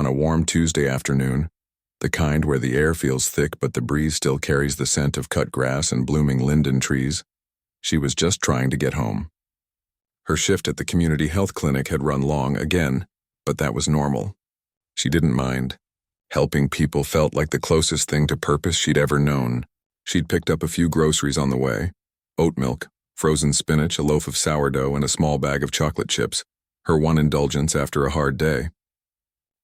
a warm Tuesday afternoon, the kind where the air feels thick but the breeze still carries the scent of cut grass and blooming linden trees. She was just trying to get home. Her shift at the community health clinic had run long again, but that was normal. She didn't mind. Helping people felt like the closest thing to purpose she'd ever known. She'd picked up a few groceries on the way: oat milk, frozen spinach, a loaf of sourdough, and a small bag of chocolate chips, her one indulgence after a hard day.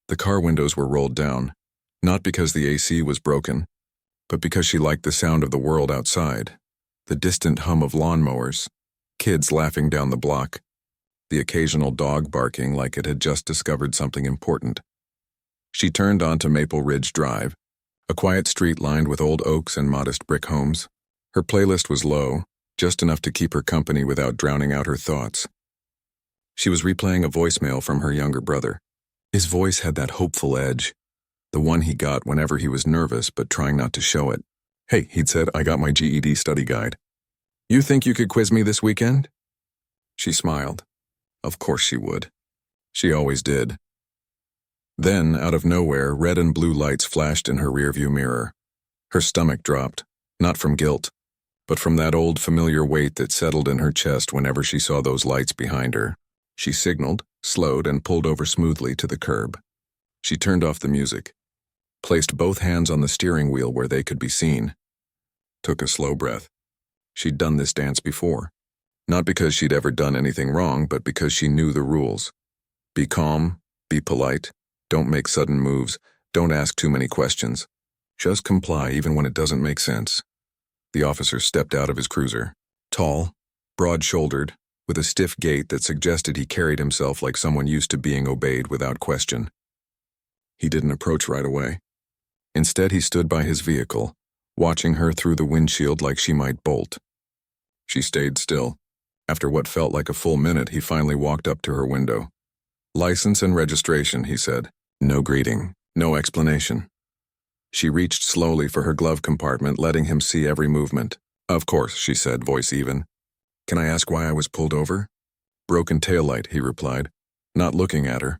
The car windows were rolled down, not because the AC was broken, but because she liked the sound of the world outside, the distant hum of lawnmowers, kids laughing down the block, the occasional dog barking like it had just discovered something important. She turned onto Maple Ridge Drive, a quiet street lined with old oaks and modest brick homes. Her playlist was low, just enough to keep her company without drowning out her thoughts. She was replaying a voicemail from her younger brother. His voice had that hopeful edge, the one he got whenever he was nervous but trying not to show it. "Hey," he'd said, "I got my GED study guide. You think you could quiz me this weekend?" She smiled. Of course she would. She always did. Then, out of nowhere, red and blue lights flashed in her rearview mirror. Her stomach dropped, not from guilt, but from that old familiar weight that settled in her chest whenever she saw those lights behind her. She signaled, slowed, and pulled over smoothly to the curb. She turned off the music, placed both hands on the steering wheel where they could be seen, took a slow breath. She'd done this dance before, not because she'd ever done anything wrong, but because she knew the rules. Be calm, be polite, don't make sudden moves, don't ask too many questions. Just comply even when it doesn't make sense. The officer stepped out of his cruiser, tall, broad-shouldered, with a stiff gait that suggested he carried himself like someone used to being obeyed without question. He didn't approach right away. Instead, he stood by his vehicle, watching her through the windshield like she might bolt. She stayed still. After what felt like a full minute, he finally walked up to her window. "License and registration," he said. No greeting, no explanation. She reached slowly for her glove compartment, letting him see every movement. "Of course," she said, voice even. "Can I ask why I was pulled over?" "Broken taillight," he replied, not looking at her,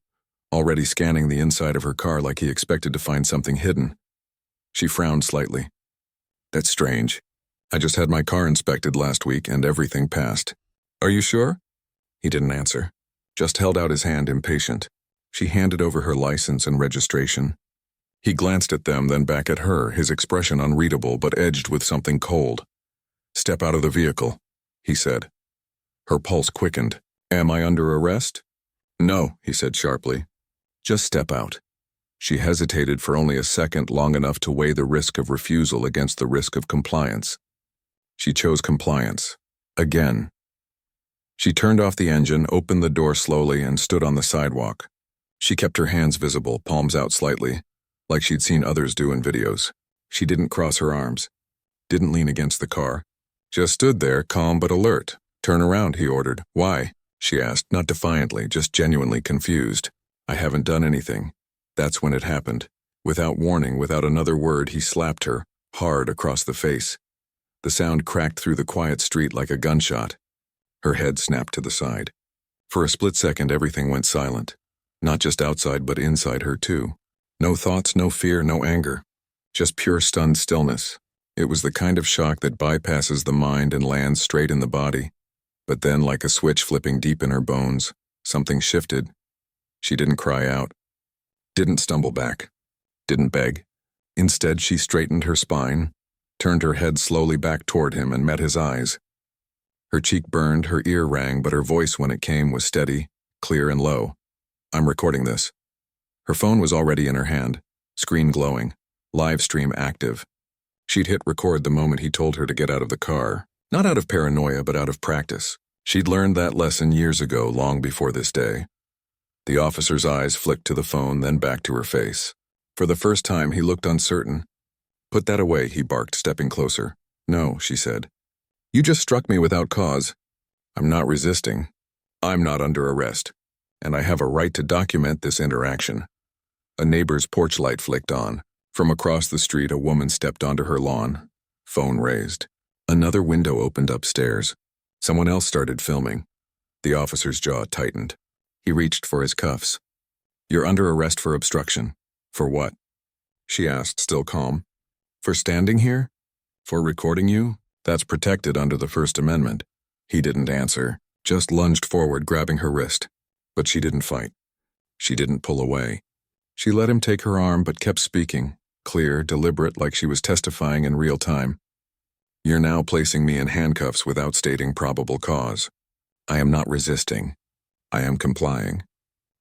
already scanning the inside of her car like he expected to find something hidden. She frowned slightly. "That's strange. I just had my car inspected last week and everything passed." "Are you sure?" He didn't answer, just held out his hand, impatient. She handed over her license and registration. He glanced at them, then back at her, his expression unreadable but edged with something cold. "Step out of the vehicle," he said. Her pulse quickened. "Am I under arrest?" "No," he said sharply. "Just step out." She hesitated for only a second, long enough to weigh the risk of refusal against the risk of compliance. She chose compliance. Again. She turned off the engine, opened the door slowly, and stood on the sidewalk. She kept her hands visible, palms out slightly, like she'd seen others do in videos. She didn't cross her arms, didn't lean against the car. Just stood there, calm but alert. "Turn around," he ordered. "Why?" she asked, not defiantly, just genuinely confused. "I haven't done anything." That's when it happened. Without warning, without another word, he slapped her, hard, across the face. The sound cracked through the quiet street like a gunshot. Her head snapped to the side. For a split second, everything went silent. Not just outside, but inside her, too. No thoughts, no fear, no anger. Just pure stunned stillness. It was the kind of shock that bypasses the mind and lands straight in the body. But then, like a switch flipping deep in her bones, something shifted. She didn't cry out. Didn't stumble back. Didn't beg. Instead, she straightened her spine, turned her head slowly back toward him, and met his eyes. Her cheek burned, her ear rang, but her voice, when it came, was steady, clear, and low. "I'm recording this." Her phone was already in her hand, screen glowing, live stream active. She'd hit record the moment he told her to get out of the car, not out of paranoia, but out of practice. She'd learned that lesson years ago, long before this day. The officer's eyes flicked to the phone, then back to her face. For the first time, he looked uncertain. "Put that away," he barked, stepping closer. "No," she said. "You just struck me without cause. I'm not resisting. I'm not under arrest, and I have a right to document this interaction." A neighbor's porch light flicked on. From across the street, a woman stepped onto her lawn, phone raised. Another window opened upstairs. Someone else started filming. The officer's jaw tightened. He reached for his cuffs. You're under arrest for obstruction. For what? She asked, still calm. For standing here? For recording you? That's protected under the First Amendment. He didn't answer, just lunged forward, grabbing her wrist. But she didn't fight. She didn't pull away. She let him take her arm but kept speaking, clear, deliberate, like she was testifying in real time. You're now placing me in handcuffs without stating probable cause. I am not resisting. I am complying.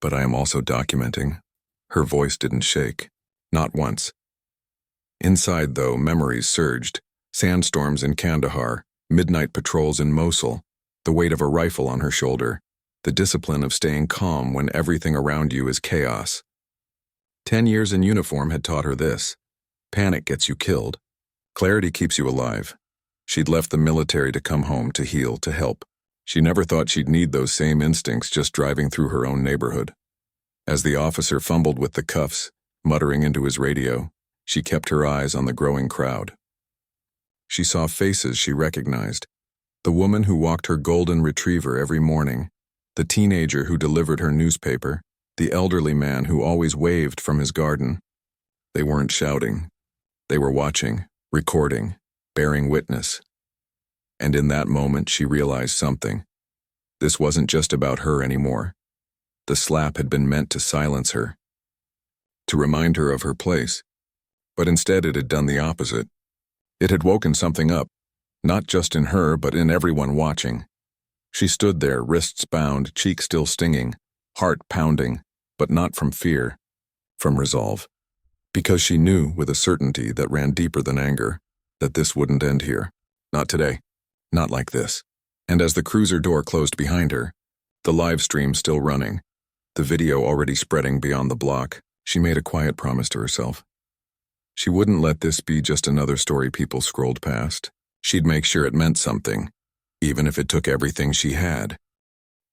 But I am also documenting. Her voice didn't shake. Not once. Inside, though, memories surged. Sandstorms in Kandahar, midnight patrols in Mosul, the weight of a rifle on her shoulder, the discipline of staying calm when everything around you is chaos. 10 years in uniform had taught her this. Panic gets you killed. Clarity keeps you alive. She'd left the military to come home, to heal, to help. She never thought she'd need those same instincts just driving through her own neighborhood. As the officer fumbled with the cuffs, muttering into his radio, she kept her eyes on the growing crowd. She saw faces she recognized. The woman who walked her golden retriever every morning, the teenager who delivered her newspaper, the elderly man who always waved from his garden. They weren't shouting. They were watching, recording, bearing witness. And in that moment, she realized something. This wasn't just about her anymore. The slap had been meant to silence her, to remind her of her place. But instead, it had done the opposite. It had woken something up, not just in her, but in everyone watching. She stood there, wrists bound, cheek still stinging, heart pounding, but not from fear, from resolve. Because she knew with a certainty that ran deeper than anger, that this wouldn't end here. Not today. Not like this. And as the cruiser door closed behind her, the live stream still running, the video already spreading beyond the block, she made a quiet promise to herself. She wouldn't let this be just another story people scrolled past. She'd make sure it meant something, even if it took everything she had.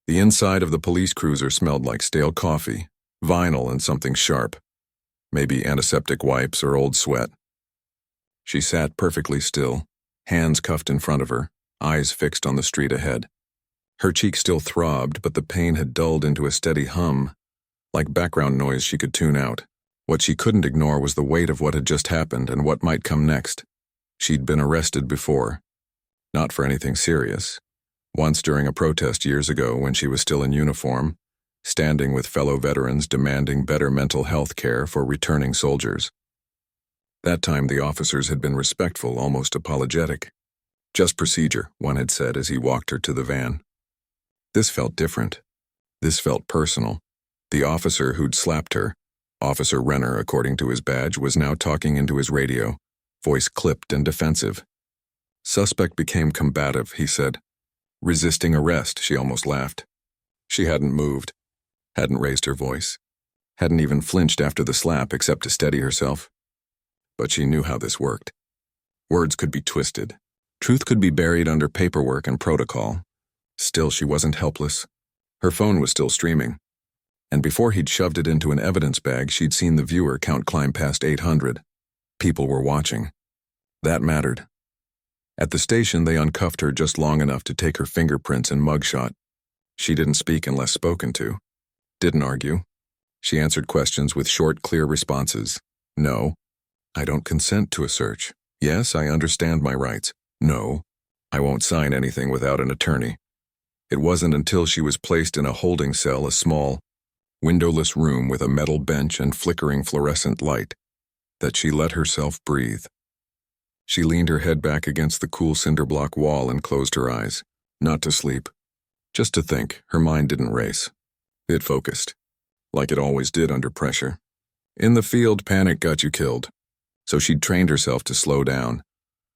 The inside of the police cruiser smelled like stale coffee, vinyl, and something sharp. Maybe antiseptic wipes or old sweat. She sat perfectly still, hands cuffed in front of her, eyes fixed on the street ahead. Her cheek still throbbed, but the pain had dulled into a steady hum, like background noise she could tune out. What she couldn't ignore was the weight of what had just happened and what might come next. She'd been arrested before. Not for anything serious. Once during a protest years ago when she was still in uniform, standing with fellow veterans demanding better mental health care for returning soldiers. That time the officers had been respectful, almost apologetic. Just procedure, one had said as he walked her to the van. This felt different. This felt personal. The officer who'd slapped her, Officer Renner, according to his badge, was now talking into his radio, voice clipped and defensive. Suspect became combative, he said. Resisting arrest, she almost laughed. She hadn't moved, hadn't raised her voice, hadn't even flinched after the slap except to steady herself. But she knew how this worked. Words could be twisted. Truth could be buried under paperwork and protocol. Still, she wasn't helpless. Her phone was still streaming. And before he'd shoved it into an evidence bag, she'd seen the viewer count climb past 800. People were watching. That mattered. At the station, they uncuffed her just long enough to take her fingerprints and mugshot. She didn't speak unless spoken to. Didn't argue. She answered questions with short, clear responses. No. I don't consent to a search. Yes, I understand my rights. No. I won't sign anything without an attorney. It wasn't until she was placed in a holding cell, a small, windowless room with a metal bench and flickering fluorescent light, that she let herself breathe. She leaned her head back against the cool cinder block wall and closed her eyes, not to sleep, just to think. Her mind didn't race. It focused, like it always did under pressure. In the field, panic got you killed, so she'd trained herself to slow down.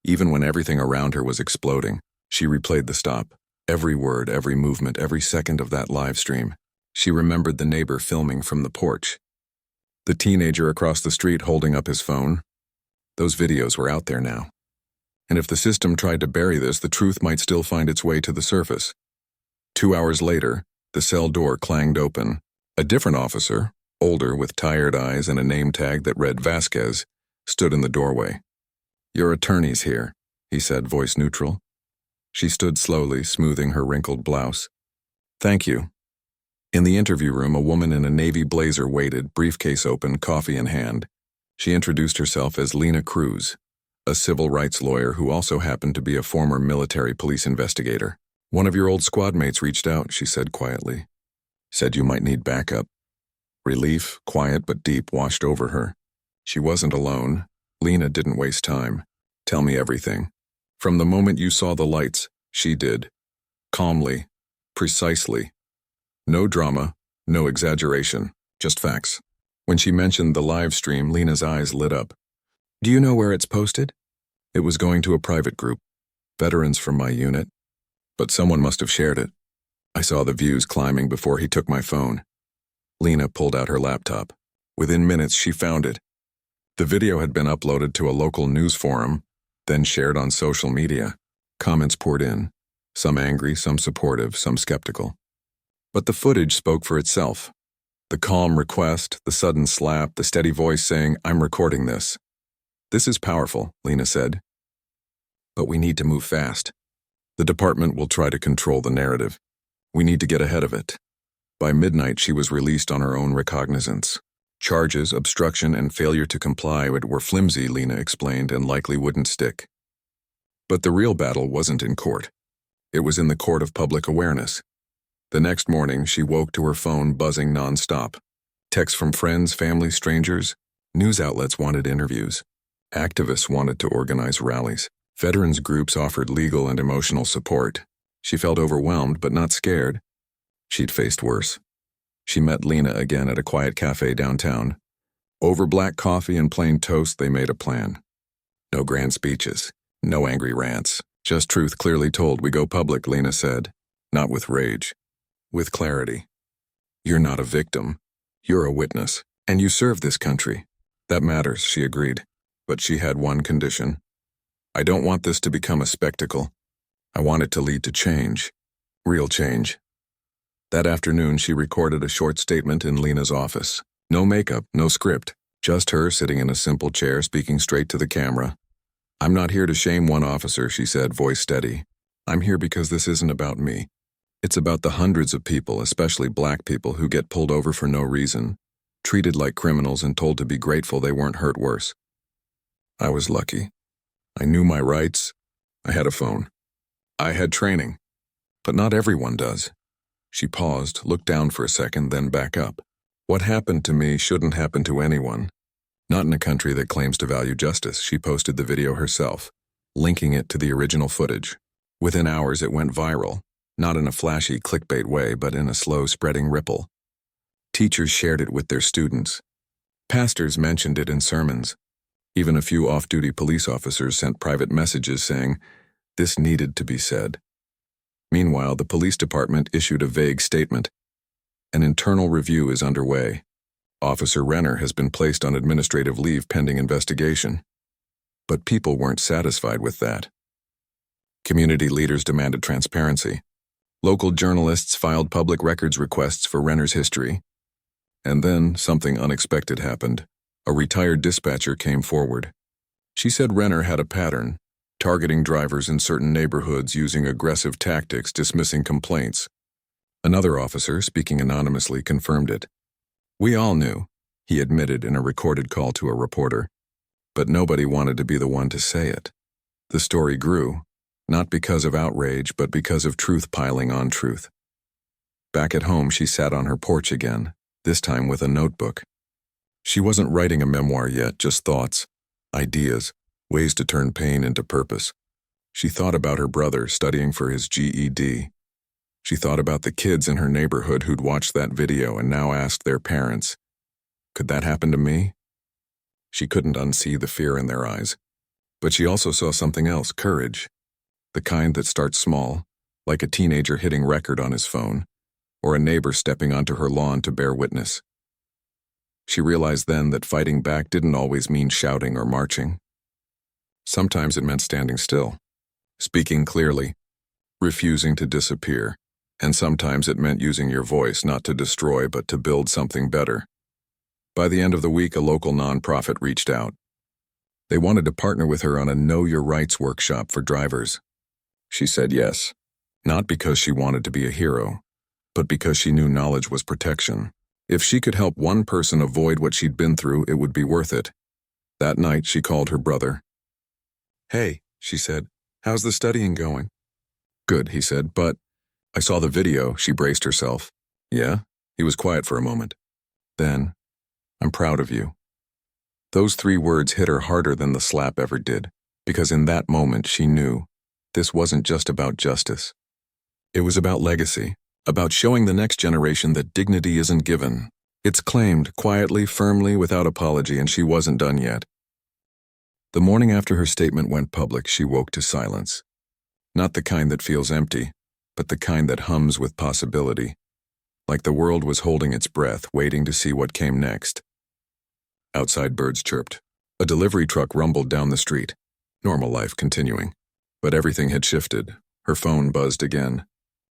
Even when everything around her was exploding, she replayed the stop, every word, every movement, every second of that live stream. She remembered the neighbor filming from the porch, the teenager across the street holding up his phone. Those videos were out there now. And if the system tried to bury this, the truth might still find its way to the surface. 2 hours later, the cell door clanged open. A different officer, older with tired eyes and a name tag that read Vasquez, stood in the doorway. Your attorney's here, he said, voice neutral. She stood slowly, smoothing her wrinkled blouse. Thank you. In the interview room, a woman in a navy blazer waited, briefcase open, coffee in hand. She introduced herself as Lena Cruz, a civil rights lawyer who also happened to be a former military police investigator. "One of your old squad mates reached out," she said quietly. "Said you might need backup." Relief, quiet but deep, washed over her. She wasn't alone. Lena didn't waste time. "Tell me everything. From the moment you saw the lights," she did. Calmly, precisely. No drama, no exaggeration, just facts. When she mentioned the live stream, Lena's eyes lit up. "Do you know where it's posted?" "It was going to a private group. Veterans from my unit. But someone must have shared it. I saw the views climbing before he took my phone." Lena pulled out her laptop. Within minutes, she found it. The video had been uploaded to a local news forum, then shared on social media. Comments poured in, some angry, some supportive, some skeptical. But the footage spoke for itself. The calm request, the sudden slap, the steady voice saying, "I'm recording this." "This is powerful," Lena said. "But we need to move fast. The department will try to control the narrative. We need to get ahead of it." By midnight, she was released on her own recognizance. Charges, obstruction, and failure to comply were flimsy, Lena explained, and likely wouldn't stick. But the real battle wasn't in court. It was in the court of public awareness. The next morning, she woke to her phone buzzing nonstop. Texts from friends, family, strangers. News outlets wanted interviews. Activists wanted to organize rallies. Veterans groups offered legal and emotional support. She felt overwhelmed, but not scared. She'd faced worse. She met Lena again at a quiet cafe downtown. Over black coffee and plain toast, they made a plan. No grand speeches, no angry rants, just truth clearly told. "We go public," Lena said, not with rage, with clarity. "You're not a victim. You're a witness, and you serve this country. That matters," she agreed. But she had one condition. "I don't want this to become a spectacle. I want it to lead to change. Real change." That afternoon, she recorded a short statement in Lena's office. No makeup, no script, just her sitting in a simple chair speaking straight to the camera. "I'm not here to shame one officer," she said, voice steady. "I'm here because this isn't about me. It's about the hundreds of people, especially black people, who get pulled over for no reason, treated like criminals and told to be grateful they weren't hurt worse. I was lucky. I knew my rights. I had a phone. I had training. But not everyone does." She paused, looked down for a second, then back up. "What happened to me shouldn't happen to anyone. Not in a country that claims to value justice." She posted the video herself, linking it to the original footage. Within hours, it went viral, not in a flashy clickbait way, but in a slow spreading ripple. Teachers shared it with their students. Pastors mentioned it in sermons. Even a few off-duty police officers sent private messages saying, this needed to be said. Meanwhile, the police department issued a vague statement. An internal review is underway. Officer Renner has been placed on administrative leave pending investigation. But people weren't satisfied with that. Community leaders demanded transparency. Local journalists filed public records requests for Renner's history. And then something unexpected happened. A retired dispatcher came forward. She said Renner had a pattern, targeting drivers in certain neighborhoods using aggressive tactics, dismissing complaints. Another officer, speaking anonymously, confirmed it. "We all knew," he admitted in a recorded call to a reporter. But nobody wanted to be the one to say it. The story grew, not because of outrage, but because of truth piling on truth. Back at home, she sat on her porch again, this time with a notebook. She wasn't writing a memoir yet, just thoughts, ideas, ways to turn pain into purpose. She thought about her brother studying for his GED. She thought about the kids in her neighborhood who'd watched that video and now asked their parents, could that happen to me? She couldn't unsee the fear in their eyes. But she also saw something else, courage. The kind that starts small, like a teenager hitting record on his phone, or a neighbor stepping onto her lawn to bear witness. She realized then that fighting back didn't always mean shouting or marching. Sometimes it meant standing still, speaking clearly, refusing to disappear, and sometimes it meant using your voice not to destroy but to build something better. By the end of the week, a local nonprofit reached out. They wanted to partner with her on a Know Your Rights workshop for drivers. She said yes, not because she wanted to be a hero, but because she knew knowledge was protection. If she could help one person avoid what she'd been through, it would be worth it. That night, she called her brother. "Hey," she said, "how's the studying going?" "Good," he said, "but I saw the video." She braced herself. "Yeah?" He was quiet for a moment. Then, "I'm proud of you." Those 3 words hit her harder than the slap ever did, because in that moment she knew this wasn't just about justice. It was about legacy, about showing the next generation that dignity isn't given. It's claimed, quietly, firmly, without apology, and she wasn't done yet. The morning after her statement went public, she woke to silence. Not the kind that feels empty, but the kind that hums with possibility, like the world was holding its breath, waiting to see what came next. Outside, birds chirped. A delivery truck rumbled down the street. Normal life continuing. But everything had shifted. Her phone buzzed again.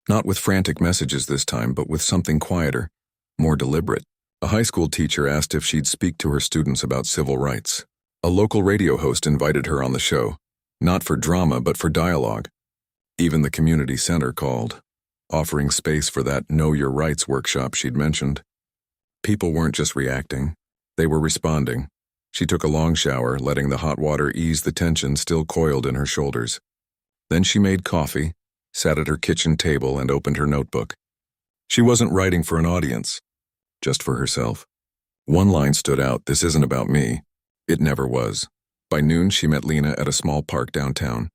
Not with frantic messages this time, but with something quieter, more deliberate. A high school teacher asked if she'd speak to her students about civil rights. A local radio host invited her on the show, not for drama, but for dialogue. Even the community center called, offering space for that Know Your Rights workshop she'd mentioned. People weren't just reacting. They were responding. She took a long shower, letting the hot water ease the tension still coiled in her shoulders. Then she made coffee, sat at her kitchen table, and opened her notebook. She wasn't writing for an audience, just for herself. One line stood out: "This isn't about me." It never was. By noon, she met Lena at a small park downtown.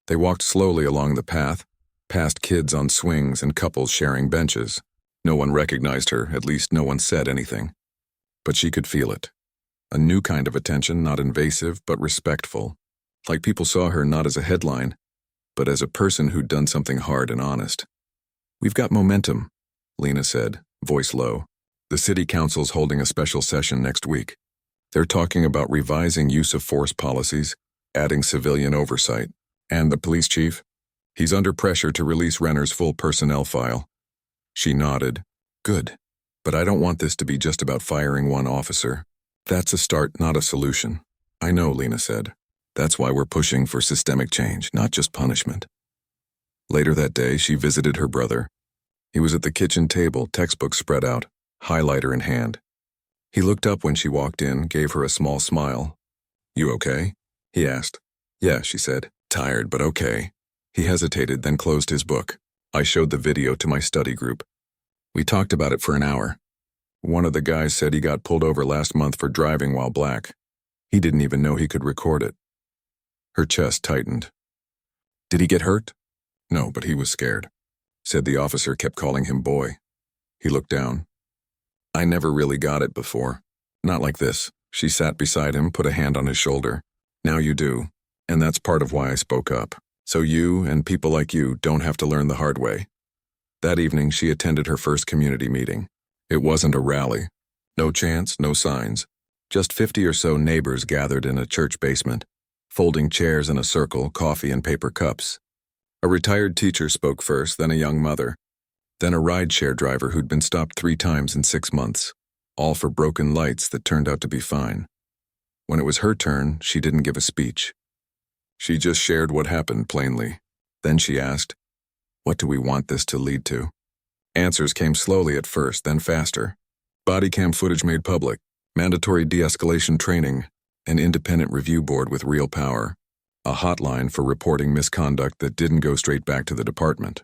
They walked slowly along the path, past kids on swings and couples sharing benches. No one recognized her, at least no one said anything. But she could feel it. A new kind of attention, not invasive, but respectful. Like people saw her not as a headline, but as a person who'd done something hard and honest. "We've got momentum," Lena said, voice low. "The city council's holding a special session next week. They're talking about revising use of force policies, adding civilian oversight. And the police chief? He's under pressure to release Renner's full personnel file." She nodded. "Good. But I don't want this to be just about firing one officer. That's a start, not a solution." "I know," Lena said. "That's why we're pushing for systemic change, not just punishment." Later that day, she visited her brother. He was at the kitchen table, textbook spread out, highlighter in hand. He looked up when she walked in, gave her a small smile. "You okay?" he asked. "Yeah," she said. "Tired, but okay." He hesitated, then closed his book. "I showed the video to my study group. We talked about it for an hour. One of the guys said he got pulled over last month for driving while black. He didn't even know he could record it." Her chest tightened. "Did he get hurt?" "No, but he was scared. Said the officer kept calling him boy." He looked down. "I never really got it before. Not like this." She sat beside him, put a hand on his shoulder. "Now you do. And that's part of why I spoke up. So you, and people like you, don't have to learn the hard way." That evening, she attended her first community meeting. It wasn't a rally. No chants, no signs. Just 50 or so neighbors gathered in a church basement, folding chairs in a circle, coffee and paper cups. A retired teacher spoke first, then a young mother, then a rideshare driver who'd been stopped 3 times in 6 months, all for broken lights that turned out to be fine. When it was her turn, she didn't give a speech. She just shared what happened plainly. Then she asked, "What do we want this to lead to?" Answers came slowly at first, then faster. Body cam footage made public, mandatory de-escalation training, an independent review board with real power, a hotline for reporting misconduct that didn't go straight back to the department.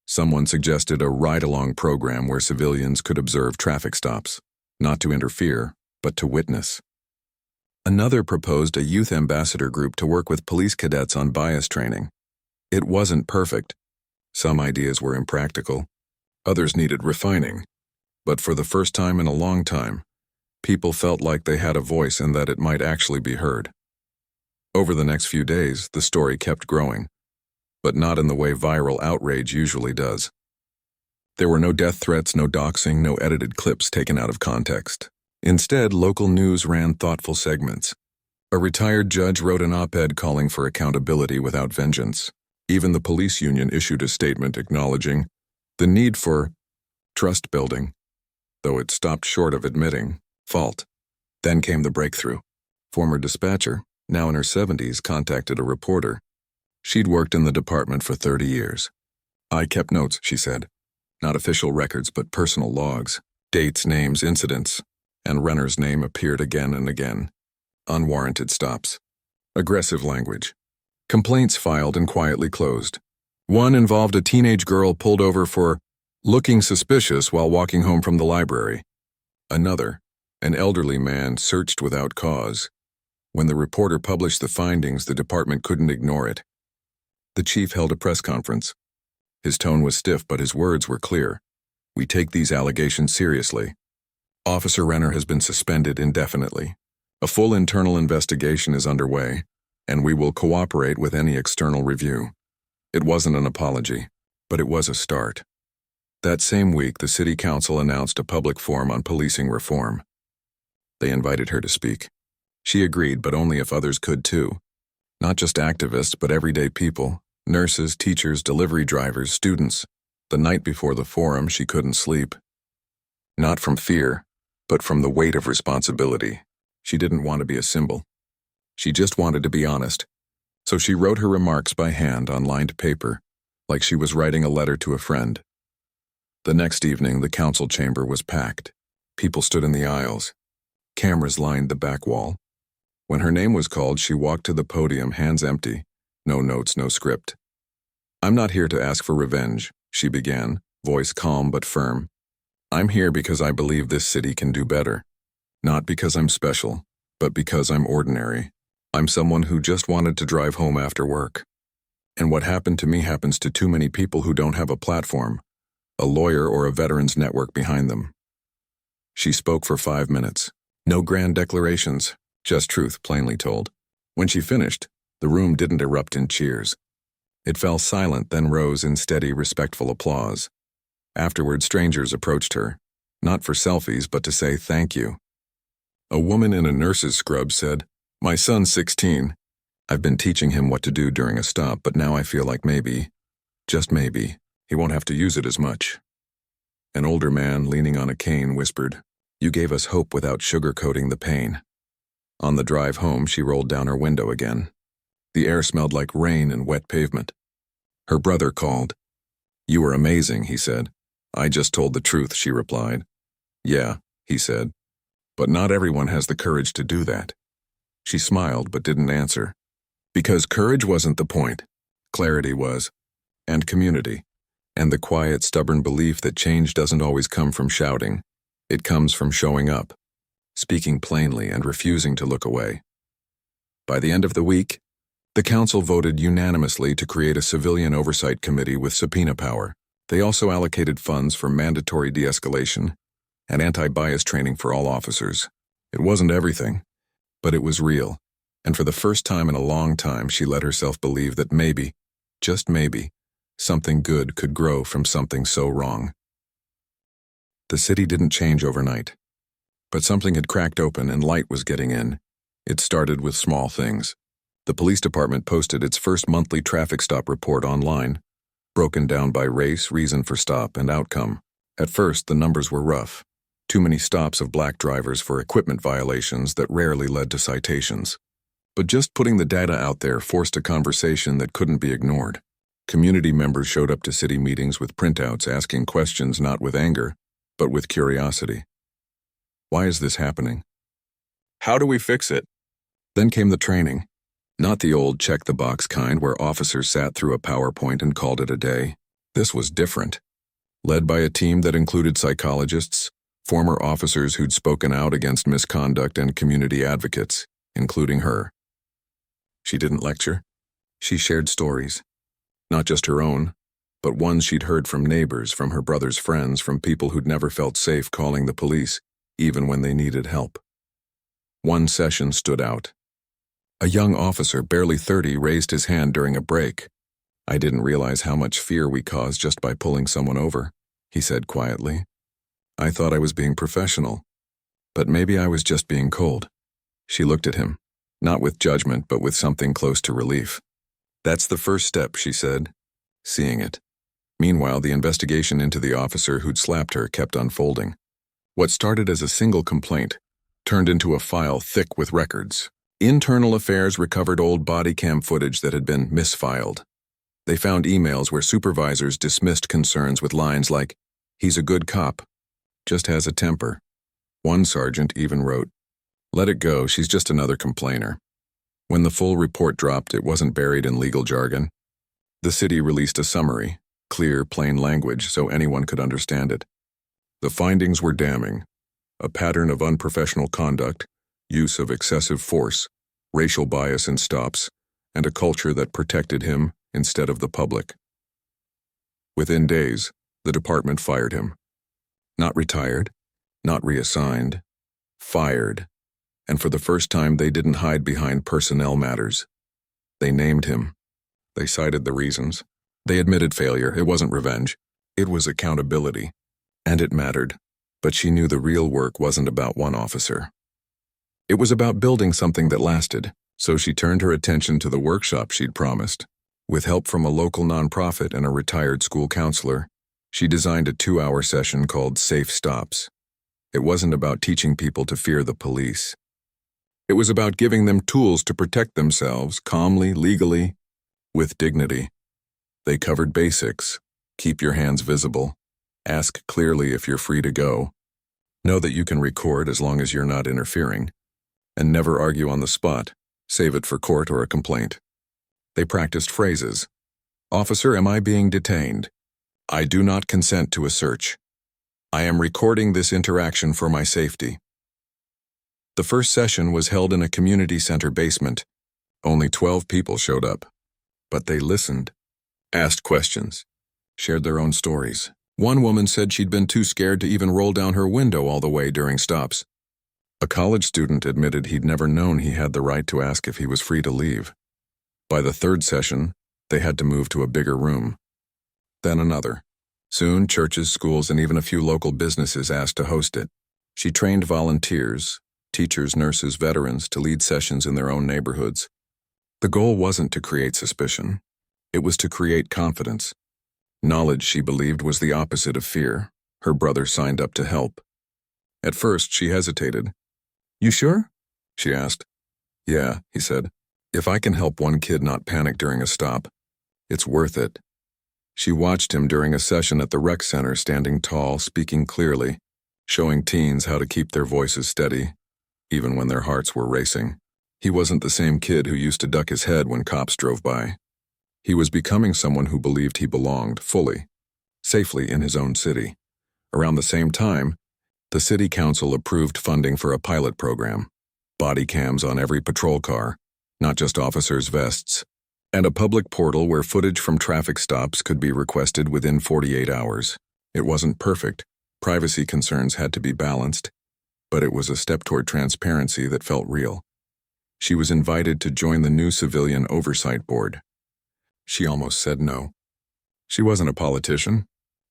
Someone suggested a ride-along program where civilians could observe traffic stops, not to interfere, but to witness. Another proposed a youth ambassador group to work with police cadets on bias training. It wasn't perfect. Some ideas were impractical. Others needed refining. But for the first time in a long time, people felt like they had a voice and that it might actually be heard. Over the next few days, the story kept growing, but not in the way viral outrage usually does. There were no death threats, no doxing, no edited clips taken out of context. Instead, local news ran thoughtful segments. A retired judge wrote an op-ed calling for accountability without vengeance. Even the police union issued a statement acknowledging the need for trust building, though it stopped short of admitting fault. Then came the breakthrough. Former dispatcher, now in her 70s, contacted a reporter. She'd worked in the department for 30 years. "I kept notes," she said. Not official records, but personal logs. Dates, names, incidents. And Renner's name appeared again and again. Unwarranted stops. Aggressive language. Complaints filed and quietly closed. One involved a teenage girl pulled over for looking suspicious while walking home from the library. Another, an elderly man, searched without cause. When the reporter published the findings, the department couldn't ignore it. The chief held a press conference. His tone was stiff, but his words were clear. We take these allegations seriously. Officer Renner has been suspended indefinitely. A full internal investigation is underway, and we will cooperate with any external review. It wasn't an apology, but it was a start. That same week, the city council announced a public forum on policing reform. They invited her to speak. She agreed, but only if others could too. Not just activists, but everyday people, nurses, teachers, delivery drivers, students. The night before the forum, she couldn't sleep. Not from fear, but from the weight of responsibility. She didn't want to be a symbol. She just wanted to be honest. So she wrote her remarks by hand on lined paper, like she was writing a letter to a friend. The next evening, the council chamber was packed. People stood in the aisles. Cameras lined the back wall. When her name was called, she walked to the podium, hands empty. No notes, no script. I'm not here to ask for revenge, she began, voice calm but firm. I'm here because I believe this city can do better. Not because I'm special, but because I'm ordinary. I'm someone who just wanted to drive home after work. And what happened to me happens to too many people who don't have a platform, a lawyer or a veterans network behind them. She spoke for 5 minutes. No grand declarations, just truth plainly told. When she finished, the room didn't erupt in cheers. It fell silent, then rose in steady, respectful applause. Afterward, strangers approached her, not for selfies, but to say thank you. A woman in a nurse's scrub said, "My son's 16. I've been teaching him what to do during a stop, but now I feel like maybe, just maybe, he won't have to use it as much." An older man, leaning on a cane, whispered, "You gave us hope without sugarcoating the pain." On the drive home, she rolled down her window again. The air smelled like rain and wet pavement. Her brother called. "You were amazing," he said. "I just told the truth," she replied. "Yeah," he said. "But not everyone has the courage to do that." She smiled but didn't answer. Because courage wasn't the point. Clarity was. And community. And the quiet, stubborn belief that change doesn't always come from shouting. It comes from showing up, speaking plainly and refusing to look away. By the end of the week, the council voted unanimously to create a civilian oversight committee with subpoena power. They also allocated funds for mandatory de-escalation and anti-bias training for all officers. It wasn't everything, but it was real. And for the first time in a long time, she let herself believe that maybe, just maybe, something good could grow from something so wrong. The city didn't change overnight, but something had cracked open and light was getting in. It started with small things. The police department posted its first monthly traffic stop report online, broken down by race, reason for stop, and outcome. At first, the numbers were rough. Too many stops of black drivers for equipment violations that rarely led to citations. But just putting the data out there forced a conversation that couldn't be ignored. Community members showed up to city meetings with printouts asking questions not with anger, but with curiosity. Why is this happening? How do we fix it? Then came the training. Not the old check-the-box kind where officers sat through a PowerPoint and called it a day. This was different. Led by a team that included psychologists, former officers who'd spoken out against misconduct, and community advocates, including her. She didn't lecture. She shared stories. Not just her own, but ones she'd heard from neighbors, from her brother's friends, from people who'd never felt safe calling the police, even when they needed help. One session stood out. A young officer, barely 30, raised his hand during a break. "I didn't realize how much fear we cause just by pulling someone over," he said quietly. "I thought I was being professional, but maybe I was just being cold." She looked at him, not with judgment, but with something close to relief. "That's the first step," she said, seeing it. Meanwhile, the investigation into the officer who'd slapped her kept unfolding. What started as a single complaint turned into a file thick with records. Internal Affairs recovered old body cam footage that had been misfiled. They found emails where supervisors dismissed concerns with lines like, He's a good cop, just has a temper. One sergeant even wrote, "Let it go, she's just another complainer." When the full report dropped, it wasn't buried in legal jargon. The city released a summary, clear, plain language so anyone could understand it. The findings were damning. A pattern of unprofessional conduct, use of excessive force, racial bias in stops, and a culture that protected him instead of the public. Within days, the department fired him. Not retired, not reassigned, fired. And for the first time, they didn't hide behind personnel matters. They named him. They cited the reasons. They admitted failure. It wasn't revenge. It was accountability. And it mattered. But she knew the real work wasn't about one officer. It was about building something that lasted, so she turned her attention to the workshop she'd promised. With help from a local nonprofit and a retired school counselor, she designed a 2-hour session called Safe Stops. It wasn't about teaching people to fear the police. It was about giving them tools to protect themselves calmly, legally, with dignity. They covered basics: keep your hands visible, ask clearly if you're free to go, know that you can record as long as you're not interfering, and never argue on the spot, save it for court or a complaint. They practiced phrases. "Officer, am I being detained? I do not consent to a search. I am recording this interaction for my safety." The first session was held in a community center basement. Only 12 people showed up. But they listened, asked questions, shared their own stories. One woman said she'd been too scared to even roll down her window all the way during stops. A college student admitted he'd never known he had the right to ask if he was free to leave. By the third session, they had to move to a bigger room. Then another. Soon, churches, schools, and even a few local businesses asked to host it. She trained volunteers, teachers, nurses, veterans, to lead sessions in their own neighborhoods. The goal wasn't to create suspicion. It was to create confidence. Knowledge, she believed, was the opposite of fear. Her brother signed up to help. At first, she hesitated. "You sure?" she asked. "Yeah," he said. "If I can help one kid not panic during a stop, it's worth it." She watched him during a session at the rec center, standing tall, speaking clearly, showing teens how to keep their voices steady, even when their hearts were racing. He wasn't the same kid who used to duck his head when cops drove by. He was becoming someone who believed he belonged fully, safely in his own city. Around the same time, the city council approved funding for a pilot program, body cams on every patrol car, not just officers' vests, and a public portal where footage from traffic stops could be requested within 48 hours. It wasn't perfect. Privacy concerns had to be balanced, but it was a step toward transparency that felt real. She was invited to join the new Civilian Oversight Board. She almost said no. She wasn't a politician.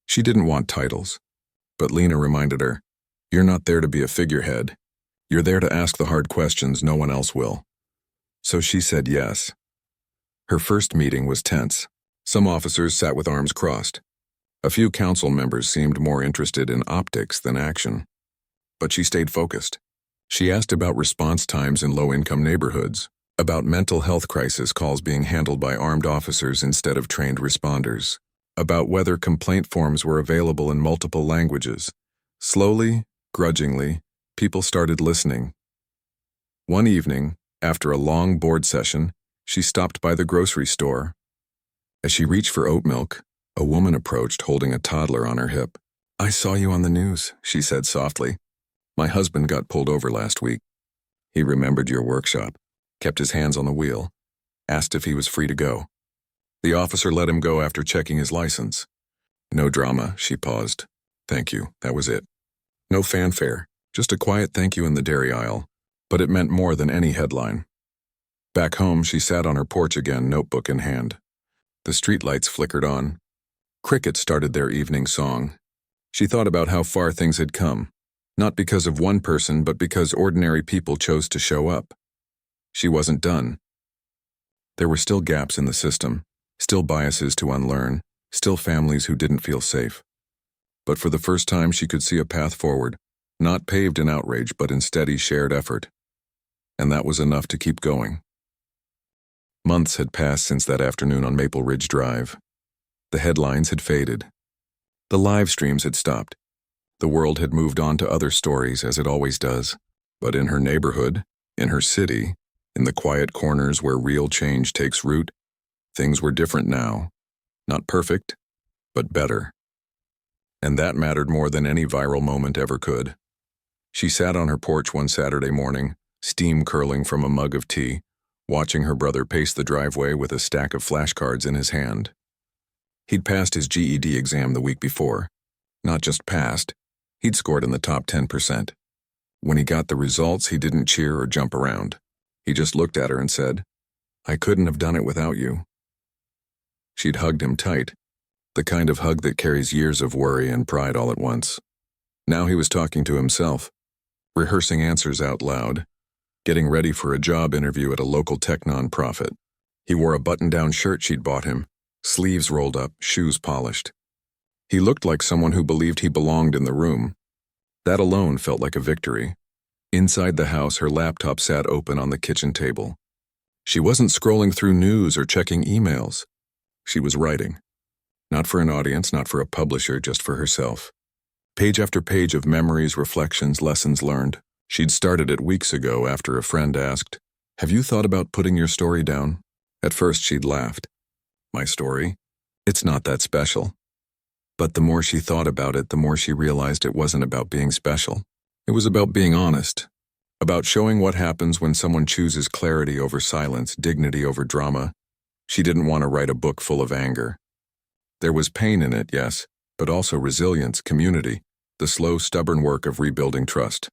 She didn't want titles. But Lena reminded her, "You're not there to be a figurehead. You're there to ask the hard questions no one else will." So she said yes. Her first meeting was tense. Some officers sat with arms crossed. A few council members seemed more interested in optics than action. But she stayed focused. She asked about response times in low-income neighborhoods, about mental health crisis calls being handled by armed officers instead of trained responders, about whether complaint forms were available in multiple languages. Slowly, grudgingly, people started listening. One evening, after a long board session, she stopped by the grocery store. As she reached for oat milk, a woman approached holding a toddler on her hip. "I saw you on the news," she said softly. "My husband got pulled over last week. He remembered your workshop, kept his hands on the wheel, asked if he was free to go. The officer let him go after checking his license. No drama," she paused. "Thank you, that was it. No fanfare, just a quiet thank you in the dairy aisle, but it meant more than any headline." Back home, she sat on her porch again, notebook in hand. The streetlights flickered on. Crickets started their evening song. She thought about how far things had come, not because of one person, but because ordinary people chose to show up. She wasn't done. There were still gaps in the system, still biases to unlearn, still families who didn't feel safe. But for the first time, she could see a path forward, not paved in outrage, but in steady shared effort. And that was enough to keep going. Months had passed since that afternoon on Maple Ridge Drive. The headlines had faded. The live streams had stopped. The world had moved on to other stories, as it always does. But in her neighborhood, in her city, in the quiet corners where real change takes root, things were different now. Not perfect, but better. And that mattered more than any viral moment ever could. She sat on her porch one Saturday morning, steam curling from a mug of tea, watching her brother pace the driveway with a stack of flashcards in his hand. He'd passed his GED exam the week before. Not just passed, he'd scored in the top 10%. When he got the results, he didn't cheer or jump around. He just looked at her and said, "I couldn't have done it without you." She'd hugged him tight, the kind of hug that carries years of worry and pride all at once. Now he was talking to himself, rehearsing answers out loud, getting ready for a job interview at a local tech nonprofit. He wore a button-down shirt she'd bought him, sleeves rolled up, shoes polished. He looked like someone who believed he belonged in the room. That alone felt like a victory. Inside the house, her laptop sat open on the kitchen table. She wasn't scrolling through news or checking emails. She was writing. Not for an audience, not for a publisher, just for herself. Page after page of memories, reflections, lessons learned. She'd started it weeks ago after a friend asked, "Have you thought about putting your story down?" At first she'd laughed. "My story? It's not that special." But the more she thought about it, the more she realized it wasn't about being special. It was about being honest. About showing what happens when someone chooses clarity over silence, dignity over drama. She didn't want to write a book full of anger. There was pain in it, yes, but also resilience, community, the slow, stubborn work of rebuilding trust.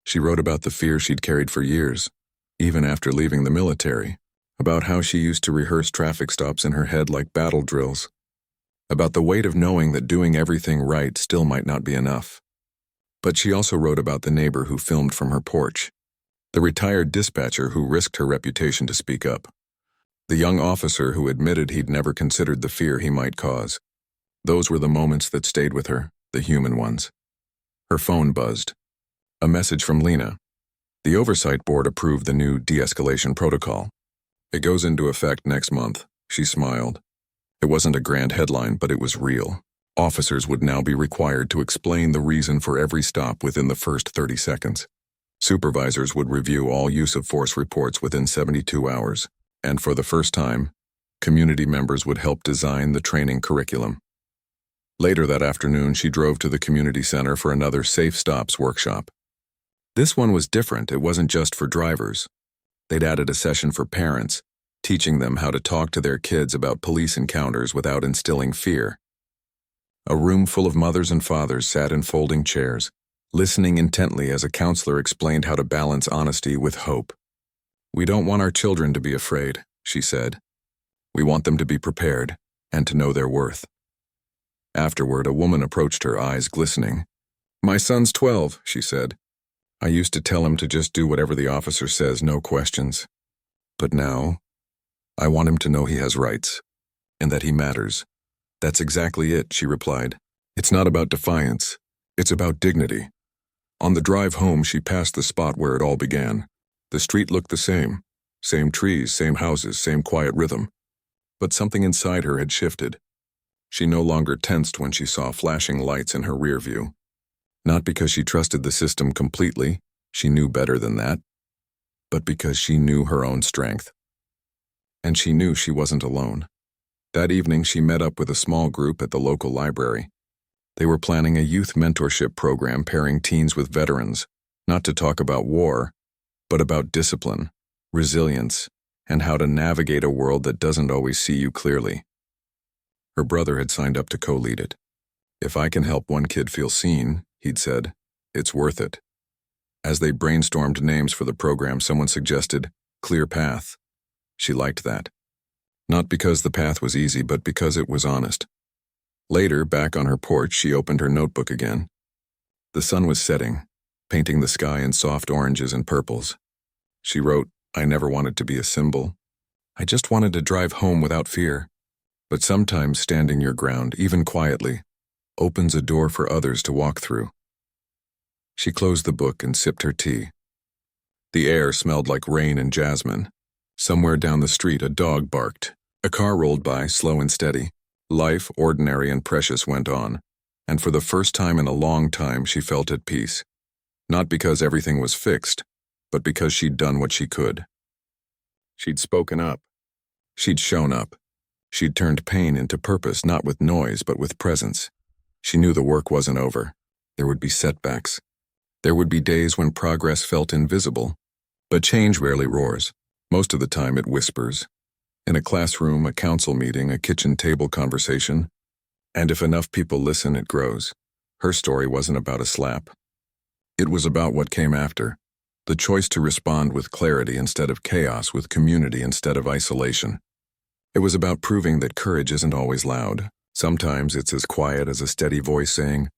She wrote about the fear she'd carried for years, even after leaving the military, about how she used to rehearse traffic stops in her head like battle drills, about the weight of knowing that doing everything right still might not be enough. But she also wrote about the neighbor who filmed from her porch, the retired dispatcher who risked her reputation to speak up, the young officer who admitted he'd never considered the fear he might cause. Those were the moments that stayed with her, the human ones. Her phone buzzed. A message from Lena. The Oversight Board approved the new de-escalation protocol. It goes into effect next month. She smiled. It wasn't a grand headline, but it was real. Officers would now be required to explain the reason for every stop within the first 30 seconds. Supervisors would review all use of force reports within 72 hours. And for the first time, community members would help design the training curriculum. Later that afternoon, she drove to the community center for another Safe Stops workshop. This one was different. It wasn't just for drivers. They'd added a session for parents, teaching them how to talk to their kids about police encounters without instilling fear. A room full of mothers and fathers sat in folding chairs, listening intently as a counselor explained how to balance honesty with hope. "We don't want our children to be afraid," she said. "We want them to be prepared and to know their worth." Afterward, a woman approached her, eyes glistening. "My son's 12, she said. "I used to tell him to just do whatever the officer says, no questions. But now, I want him to know he has rights, and that he matters." "That's exactly it," she replied. "It's not about defiance. It's about dignity." On the drive home, she passed the spot where it all began. The street looked the same. Same trees, same houses, same quiet rhythm. But something inside her had shifted. She no longer tensed when she saw flashing lights in her rear view. Not because she trusted the system completely, she knew better than that, but because she knew her own strength. And she knew she wasn't alone. That evening, she met up with a small group at the local library. They were planning a youth mentorship program pairing teens with veterans, not to talk about war, but about discipline, resilience, and how to navigate a world that doesn't always see you clearly. Her brother had signed up to co-lead it. "If I can help one kid feel seen," he'd said, "it's worth it." As they brainstormed names for the program, someone suggested, "Clear Path." She liked that. Not because the path was easy, but because it was honest. Later, back on her porch, she opened her notebook again. The sun was setting, painting the sky in soft oranges and purples. She wrote, "I never wanted to be a symbol. I just wanted to drive home without fear. But sometimes standing your ground, even quietly, opens a door for others to walk through." She closed the book and sipped her tea. The air smelled like rain and jasmine. Somewhere down the street, a dog barked. A car rolled by, slow and steady. Life, ordinary and precious, went on. And for the first time in a long time, she felt at peace. Not because everything was fixed, but because she'd done what she could. She'd spoken up. She'd shown up. She'd turned pain into purpose, not with noise, but with presence. She knew the work wasn't over. There would be setbacks. There would be days when progress felt invisible. But change rarely roars. Most of the time it whispers. In a classroom, a council meeting, a kitchen table conversation. And if enough people listen, it grows. Her story wasn't about a slap. It was about what came after. The choice to respond with clarity instead of chaos, with community instead of isolation. It was about proving that courage isn't always loud. Sometimes it's as quiet as a steady voice saying,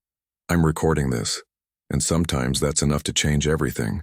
"I'm recording this." And sometimes that's enough to change everything.